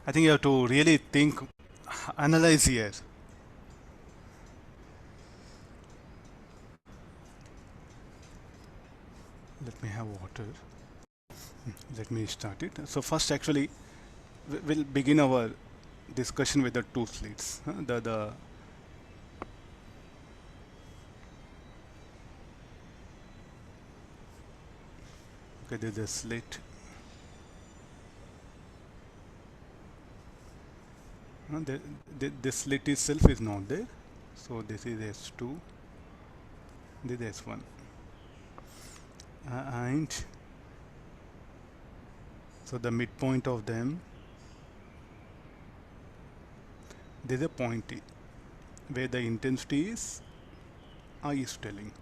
I think you have to really think, analyze here. Let me have water. Let me start it. So first, actually, we'll begin our discussion with the two slits. Okay, there's a slit. The slit itself is not there. So this is S2. This is S1. And so the midpoint of them, there's a point E, where the intensity is I is telling.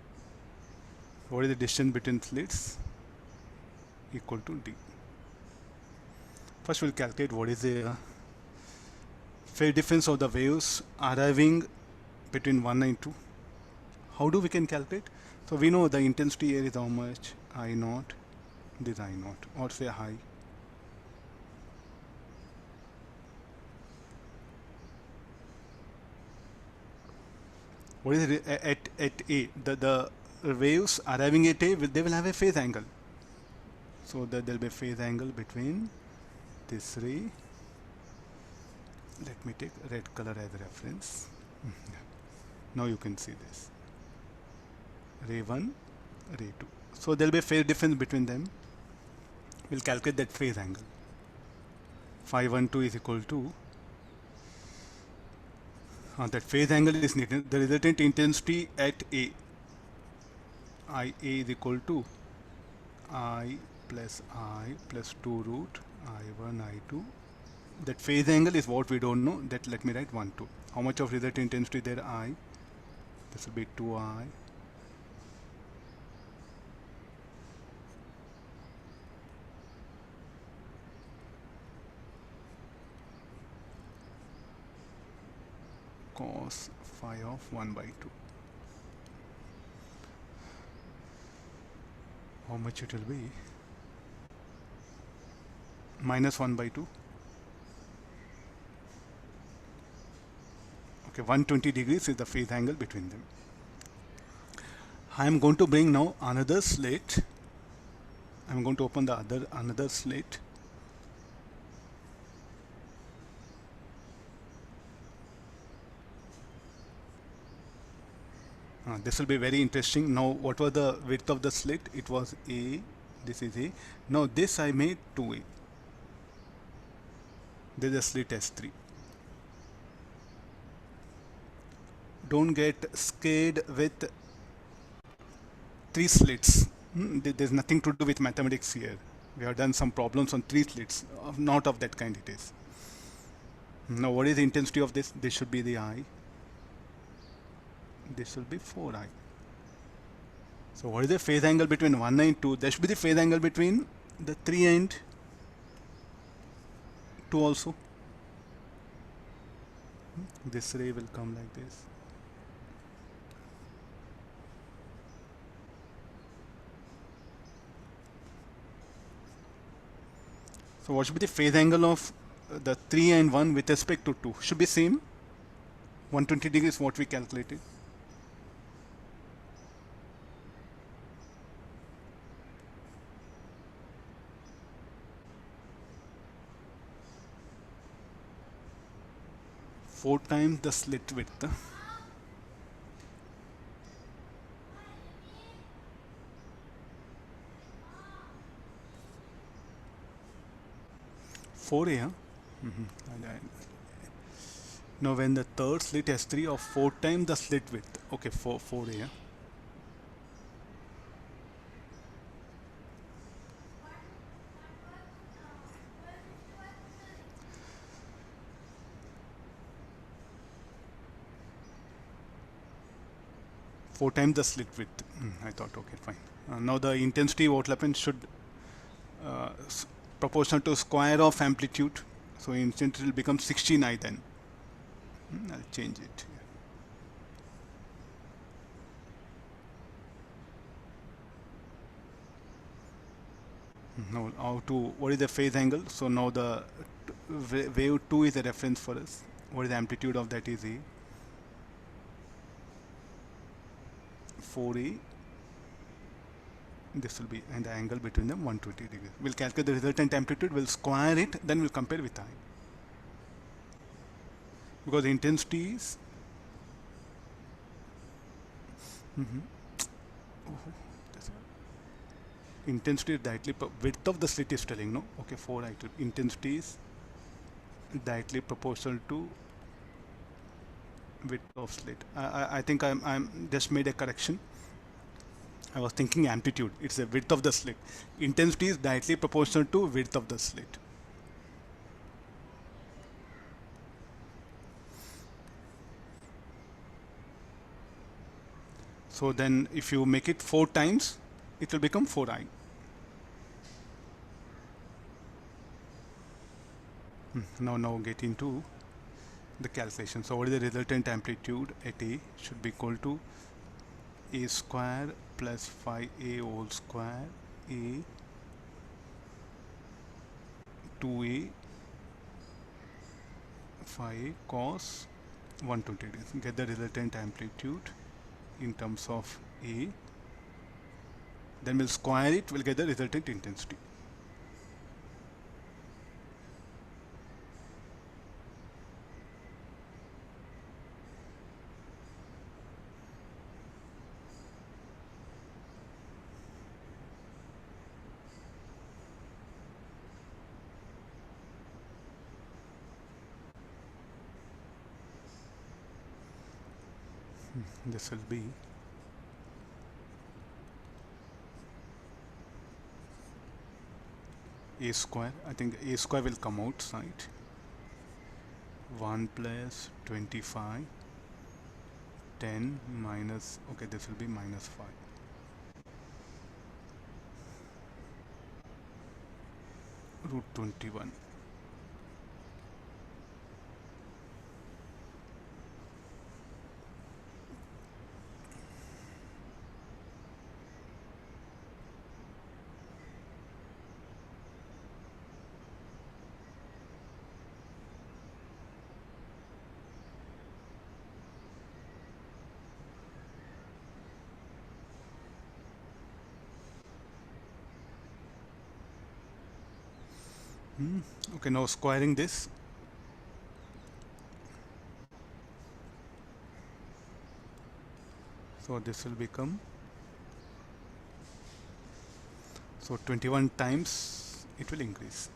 What is the distance between slits? Equal to D. First we'll calculate what is the phase difference of the waves arriving between 1 and 2. How do we can calculate? So we know the intensity here is how much? I naught. This I naught, or say high. What is it at A? The waves arriving at A, they will have a phase angle. So that there will be a phase angle between this ray. Let me take red color as reference. Now you can see this. Ray 1, ray 2. So there will be a phase difference between them. We'll calculate that phase angle. Phi 1, 2 is equal to that phase angle is needed. The resultant intensity at A, IA is equal to I plus 2 root I1 I2. That phase angle is what we don't know. That let me write 1 2. How much of resultant intensity there? I. This will be 2I. Cos phi of 1 by 2. How much it will be? Minus 1 by 2. Okay, 120 degrees is the phase angle between them. I am going to bring now another slit. I am going to open the another slit. This will be very interesting. Now, what was the width of the slit? It was A. This is A. Now, this I made 2A. This is a slit S3. Don't get scared with 3 slits. There's nothing to do with mathematics here. We have done some problems on 3 slits. Not of that kind it is. Now, what is the intensity of this? This should be the I. This will be 4I. So what is the phase angle between 1 and 2? There should be the phase angle between the 3 and 2 also. This ray will come like this. So what should be the phase angle of the 3 and 1 with respect to 2? Should be same. 120 degrees what we calculated. Four times the slit width. Four A. Now when the third slit S3 of 4 times the slit width. Okay, 4A. Four times the slit width. I thought, okay, fine. Now the intensity what will happen should proportional to square of amplitude. So intensity will become 16I then. I'll change it. Now how to, what is the phase angle? So now the wave 2 is a reference for us. What is the amplitude of that is A. 4A. This will be, and the angle between them 120 degrees. We'll calculate the resultant amplitude, we'll square it, then we'll compare with I. Because the intensity is intensity is directly width of the slit is telling, no? Okay, 4 I2. Intensity is directly proportional to width of slit. I think I'm just made a correction. I was thinking amplitude. It's the width of the slit. Intensity is directly proportional to width of the slit. So then if you make it 4 times, it will become 4i. Now get into the calculation. So what is the resultant amplitude at A should be equal to A square plus 5A whole square A 2A 5A cos 120 degrees. Get the resultant amplitude in terms of A. Then we'll square it, we'll get the resultant intensity. This will be A square. I think A square will come outside. 1 plus 25 10 minus, okay, this will be minus 5. Root 21. Okay, now squaring this. So this will become, so 21 times it will increase.